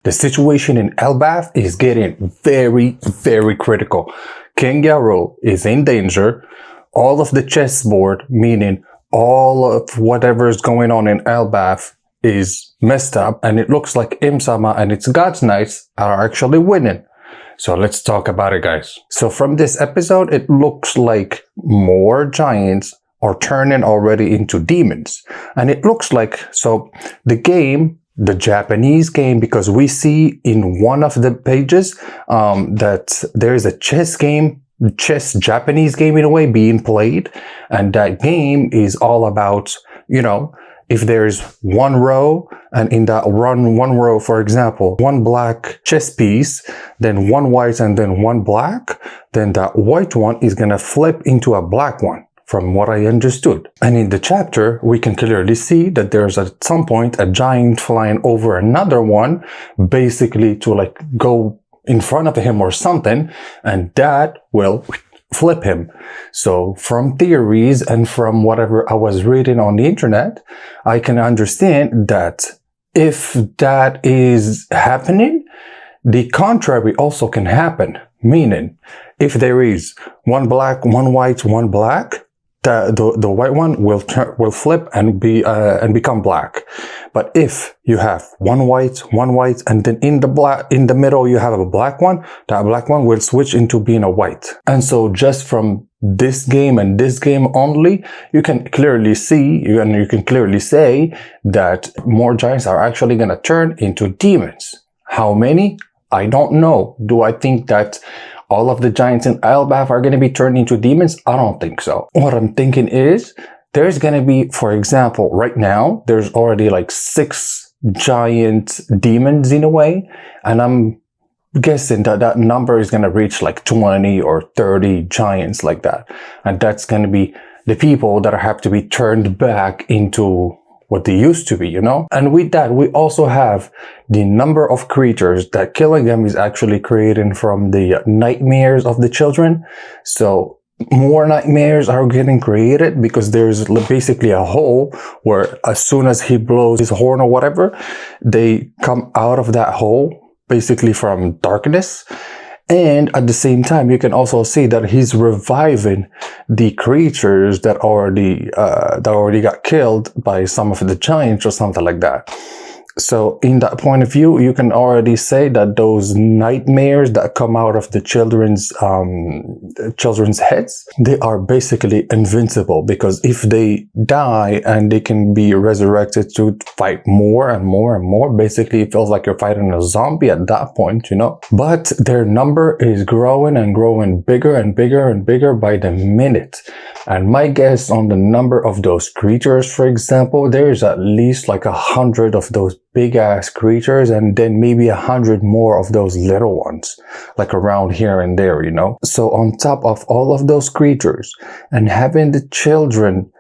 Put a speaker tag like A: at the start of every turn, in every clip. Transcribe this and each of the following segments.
A: The situation in Elbaf is getting very, very critical. King Yarrow is in danger. All of the chessboard, meaning all of whatever's going on in Elbaf, is messed up, and it looks like Im Sama and its God's Knights are actually winning. So let's talk about it, guys. So from this episode, it looks like more giants are turning already into demons. And it looks like, so the game, the Japanese game, because we see in one of the pages that there is a chess Japanese game in a way being played. And that game is all about, if there's one row, and in that one row, for example, one black chess piece, then one white, and then one black, then that white one is going to flip into a black one, from what I understood. And in the chapter, we can clearly see that there's at some point a giant flying over another one, basically to go in front of him or something, and that will flip him. So from theories and from whatever I was reading on the internet, I can understand that if that is happening, the contrary also can happen. Meaning, if there is one black, one white, one black, the white one will flip and become black. But if you have one white, and then in the middle you have a black one, that black one will switch into being a white. And so just from this game and this game only, you can clearly see, and you can clearly say that more giants are actually going to turn into demons. How many? I don't know. Do I think that all of the giants in Elbaf are going to be turned into demons? I don't think so. What I'm thinking is, there's going to be, for example, right now, there's already 6 giant demons in a way. And I'm guessing that number is going to reach 20 or 30 giants like that. And that's going to be the people that have to be turned back into what they used to be, And with that, we also have the number of creatures that killing them is actually creating from the nightmares of the children. So more nightmares are getting created because there's basically a hole where as soon as he blows his horn or whatever, they come out of that hole, basically from darkness. And at the same time, you can also see that he's reviving the creatures that already got killed by some of the giants or something like that. So in that point of view, you can already say that those nightmares that come out of the children's heads, they are basically invincible, because if they die and they can be resurrected to fight more and more and more, basically it feels like you're fighting a zombie at that point, But their number is growing and growing bigger and bigger and bigger by the minute. And my guess on the number of those creatures, for example, there is at least 100 of those big ass creatures, and then maybe 100 more of those little ones, around here and there, So on top of all of those creatures, and having the children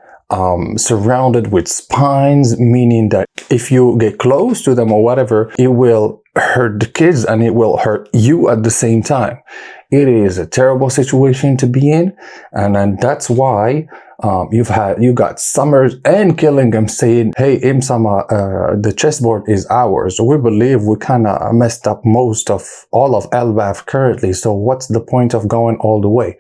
A: surrounded with spines, meaning that if you get close to them or whatever, it will hurt the kids and it will hurt you at the same time. It is a terrible situation to be in, and that's why you got Summers and Killingham saying, "Hey, Im Sama, the chessboard is ours. We believe we kind of messed up most of all of Elbaf currently. So what's the point of going all the way?"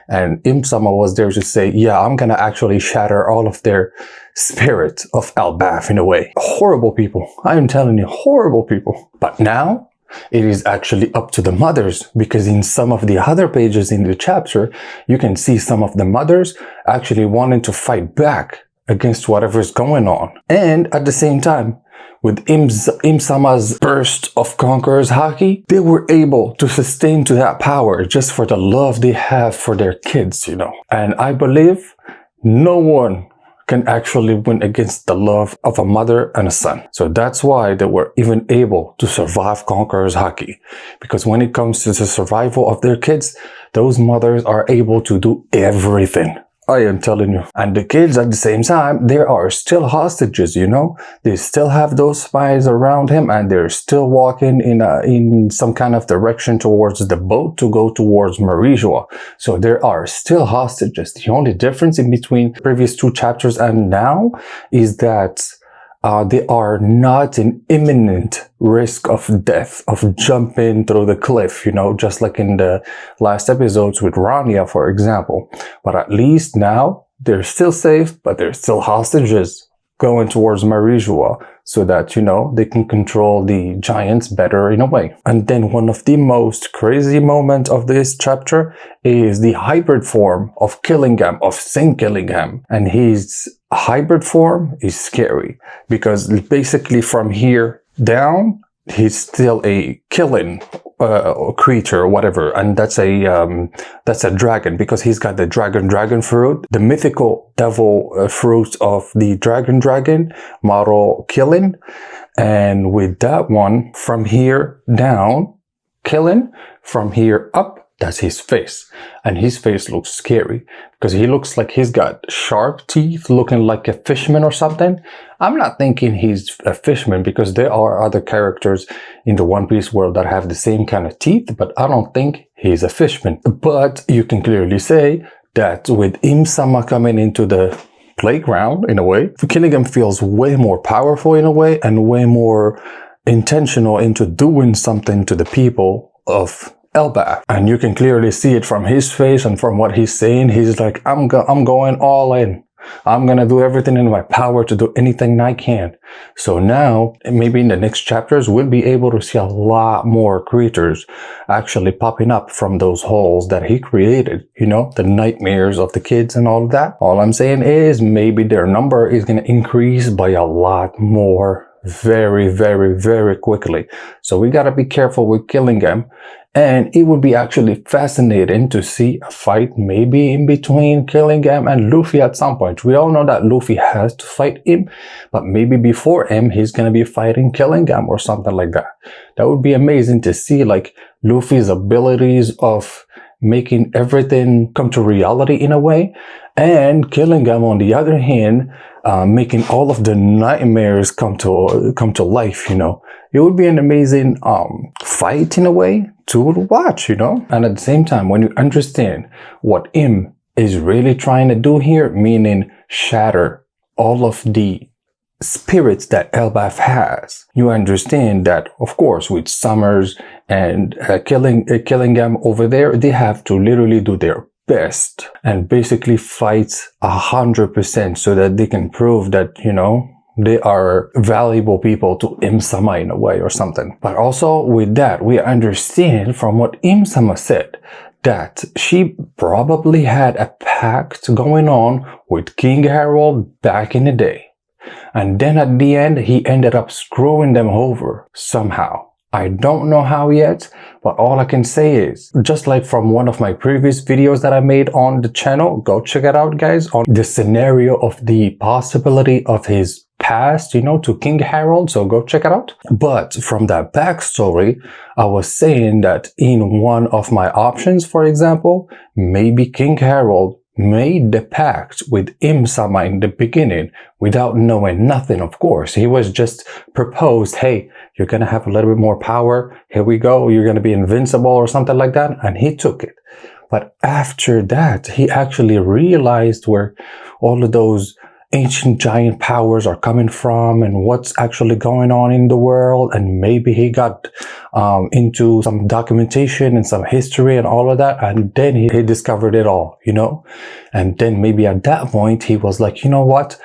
A: And Im Sama was there to say, "Yeah, I'm gonna actually shatter all of their spirit of Elbaf in a way." Horrible people. I am telling you, horrible people. But now it is actually up to the mothers, because in some of the other pages in the chapter, you can see some of the mothers actually wanting to fight back against whatever's going on. And at the same time, with Im Sama's burst of Conqueror's Haki, they were able to sustain to that power just for the love they have for their kids, And I believe no one can actually win against the love of a mother and a son. So that's why they were even able to survive Conqueror's Haki. Because when it comes to the survival of their kids, those mothers are able to do everything. I am telling you. And the kids at the same time, they are still hostages, They still have those spies around him, and they're still walking in some kind of direction towards the boat to go towards Marijua. So there are still hostages. The only difference in between previous 2 chapters and now is that they are not in imminent risk of death, of jumping through the cliff, you know, just like in the last episodes with Rania, for example. But at least now they're still safe, but they're still hostages going towards Marijua, so that, you know, they can control the giants better in a way. And then one of the most crazy moments of this chapter is the hybrid form of Killingham, of Saint Killingham. And his hybrid form is scary because basically from here down, he's still a killing creature or whatever, and that's a dragon, because he's got the dragon fruit, the mythical devil fruit of the dragon model killing. And with that one, from here down, killing, from here up, that's his face. And his face looks scary because he looks like he's got sharp teeth, looking like a fishman or something. I'm not thinking he's a fishman because there are other characters in the One Piece world that have the same kind of teeth, but I don't think he's a fishman. But you can clearly say that with Im-sama coming into the playground, in a way, Killingham feels way more powerful in a way, and way more intentional into doing something to the people of Elbaf. And you can clearly see it from his face and from what he's saying. He's like, I'm going all in. I'm gonna do everything in my power to do anything I can. So now, maybe in the next chapters, we'll be able to see a lot more creatures actually popping up from those holes that he created. You know, the nightmares of the kids and all of that. All I'm saying is maybe their number is gonna increase by a lot more very, very, very quickly. So we gotta be careful with Killingham. And it would be actually fascinating to see a fight maybe in between Killingham and Luffy at some point. We all know that Luffy has to fight him, but maybe before him, he's going to be fighting Killingham or something like that. That would be amazing to see, like, Luffy's abilities of making everything come to reality in a way, and Killingham, on the other hand, making all of the nightmares come to life, you know. It would be an amazing fight in a way to watch, you know. And at the same time, when you understand what Im is really trying to do here, meaning shatter all of the spirits that Elbaf has, you understand that, of course, with Summers and Killingham over there, they have to literally do their best and basically fight 100% so that they can prove that, you know, they are valuable people to Im-sama in a way or something. But also with that, we understand from what Im-sama said that she probably had a pact going on with King Harold back in the day. And then at the end, he ended up screwing them over somehow. I don't know how yet, but all I can say is, just like from one of my previous videos that I made on the channel, go check it out, guys, on the scenario of the possibility of his past, you know, to King Harold, so go check it out. But from that backstory, I was saying that in one of my options, for example, maybe King Harold made the pact with Im-sama in the beginning without knowing nothing, of course. He was just proposed, hey, you're gonna have a little bit more power, here we go, you're gonna be invincible or something like that, and he took it. But after that, he actually realized where all of those ancient giant powers are coming from and what's actually going on in the world, and maybe he got into some documentation and some history and all of that, and then he discovered it all, you know. And then maybe at that point he was like, you know what,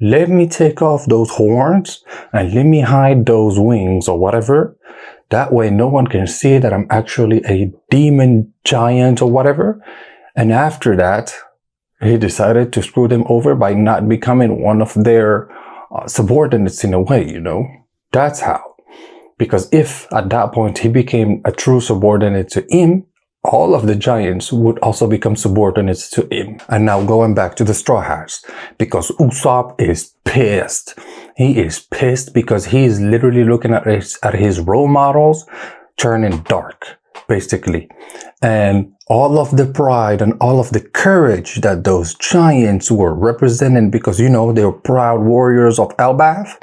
A: let me take off those horns and let me hide those wings or whatever, that way no one can see that I'm actually a demon giant or whatever. And after that, he decided to screw them over by not becoming one of their subordinates in a way, you know. That's how. Because if at that point he became a true subordinate to him, all of the giants would also become subordinates to him. And now going back to the Straw Hats, because Usopp is pissed. He is pissed because he is literally looking at his role models turning dark, basically. And all of the pride and all of the courage that those giants were representing, because, you know, they were proud warriors of Elbaf,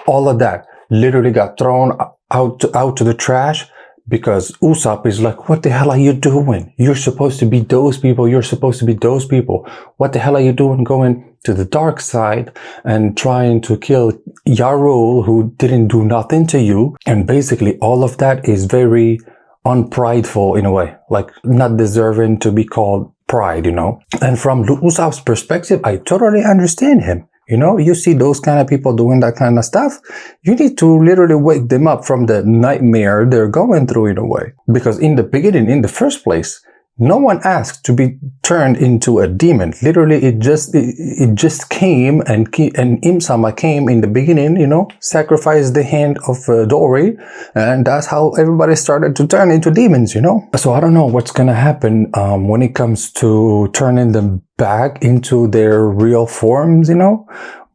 A: all of that literally got thrown out to the trash because Usopp is like, what the hell are you doing? You're supposed to be those people. You're supposed to be those people. What the hell are you doing going to the dark side and trying to kill Yarul, who didn't do nothing to you? And basically all of that is very unprideful in a way, like not deserving to be called pride, you know? And from Usopp's perspective, I totally understand him. You know, you see those kind of people doing that kind of stuff, you need to literally wake them up from the nightmare they're going through in a way. Because in the beginning, in the first place, no one asked to be turned into a demon. Literally, it just came, and Im-sama came in the beginning, you know, sacrificed the hand of Dory, and that's how everybody started to turn into demons, you know. So I don't know what's gonna happen when it comes to turning them back into their real forms, you know.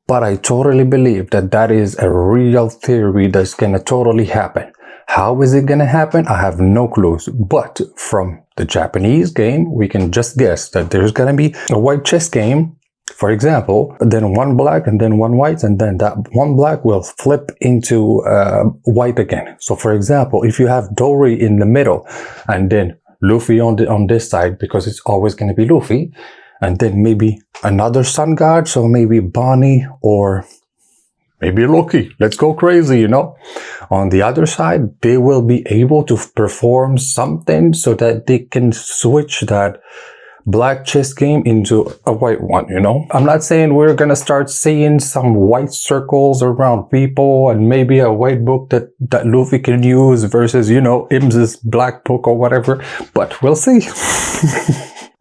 A: But I totally believe that that is a real theory that's gonna totally happen. How is it gonna happen? I have no clues. But from the Japanese game, we can just guess that there's gonna be a white chess game, for example, then one black and then one white, and then that one black will flip into white again. So for example, if you have Dory in the middle and then Luffy on this side, because it's always gonna be Luffy, and then maybe another sun god, so maybe Bonnie or maybe Loki. Let's go crazy, you know. On the other side, they will be able to perform something so that they can switch that black chess game into a white one, you know. I'm not saying we're gonna start seeing some white circles around people and maybe a white book that Luffy can use versus, you know, Im's black book or whatever, but we'll see.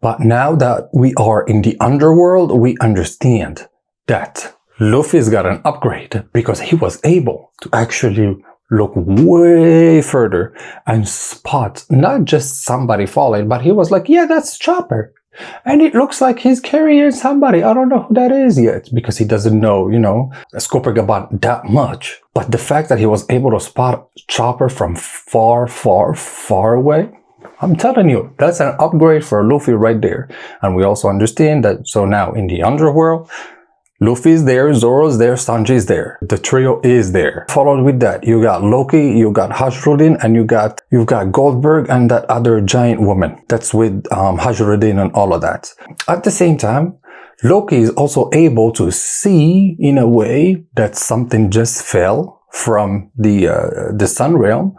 A: But now that we are in the underworld, we understand that Luffy's got an upgrade because he was able to actually look way further and spot not just somebody falling, but he was like, yeah, that's Chopper. And it looks like he's carrying somebody. I don't know who that is yet because he doesn't know, you know, Copacabana that much. But the fact that he was able to spot Chopper from far, far, far away, I'm telling you, that's an upgrade for Luffy right there. And we also understand that, so now in the underworld, Luffy's there, Zoro's there, Sanji's there. The trio is there. Followed with that, you got Loki, you got Hajruddin, and you've got Goldberg and that other giant woman. That's with Hajruddin and all of that. At the same time, Loki is also able to see in a way that something just fell from the Sun Realm,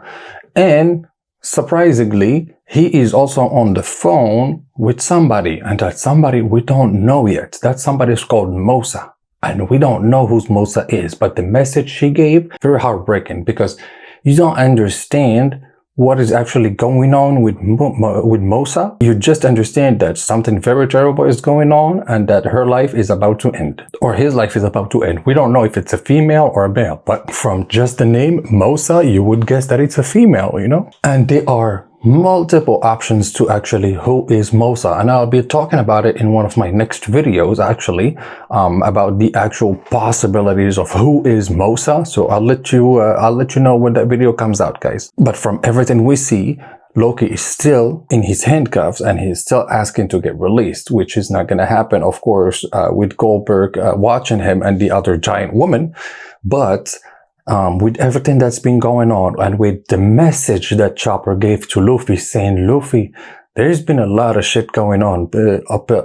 A: and surprisingly, he is also on the phone with somebody, and that somebody we don't know yet. That somebody is called Mosa, and we don't know who Mosa is, but the message she gave, very heartbreaking, because you don't understand what is actually going on with Mosa. You just understand that something very terrible is going on and that her life is about to end, or his life is about to end. We don't know if it's a female or a male, but from just the name Mosa, you would guess that it's a female, you know? And there are multiple options to actually who is Mosa, and I'll be talking about it in one of my next videos actually, about the actual possibilities of who is Mosa. So I'll let you know when that video comes out, guys. But from everything we see, Loki is still in his handcuffs and he's still asking to get released, which is not going to happen, of course, with Goldberg watching him and the other giant woman. But with everything that's been going on and with the message that Chopper gave to Luffy saying, Luffy, there's been a lot of shit going on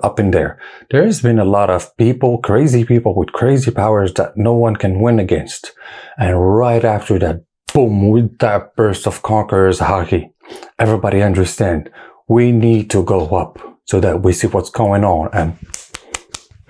A: up in there. There's been a lot of people, crazy people with crazy powers that no one can win against. And right after that, boom, with that burst of Conqueror's Haki, everybody understand we need to go up so that we see what's going on, and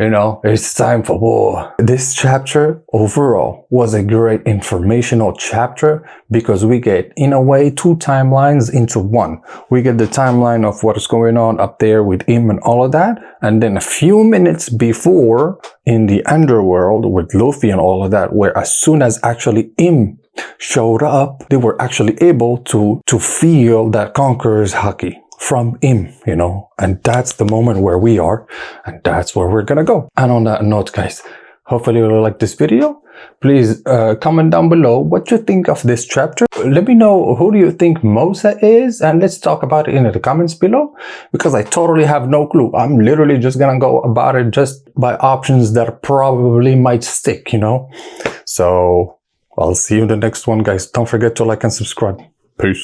A: you know, it's time for war. This chapter overall was a great informational chapter because we get, in a way, two timelines into one. We get the timeline of what is going on up there with Im and all of that. And then a few minutes before in the underworld with Luffy and all of that, where as soon as actually Im showed up, they were actually able to feel that Conqueror's Haki from Im, you know, and that's the moment where we are, and that's where we're gonna go. And on that note, guys, hopefully you like this video. Please comment down below what you think of this chapter. Let me know who do you think Mosa is, and let's talk about it in the comments below, because I totally have no clue. I'm literally just gonna go about it just by options that probably might stick, you know. So I'll see you in the next one, guys. Don't forget to like and subscribe. Peace.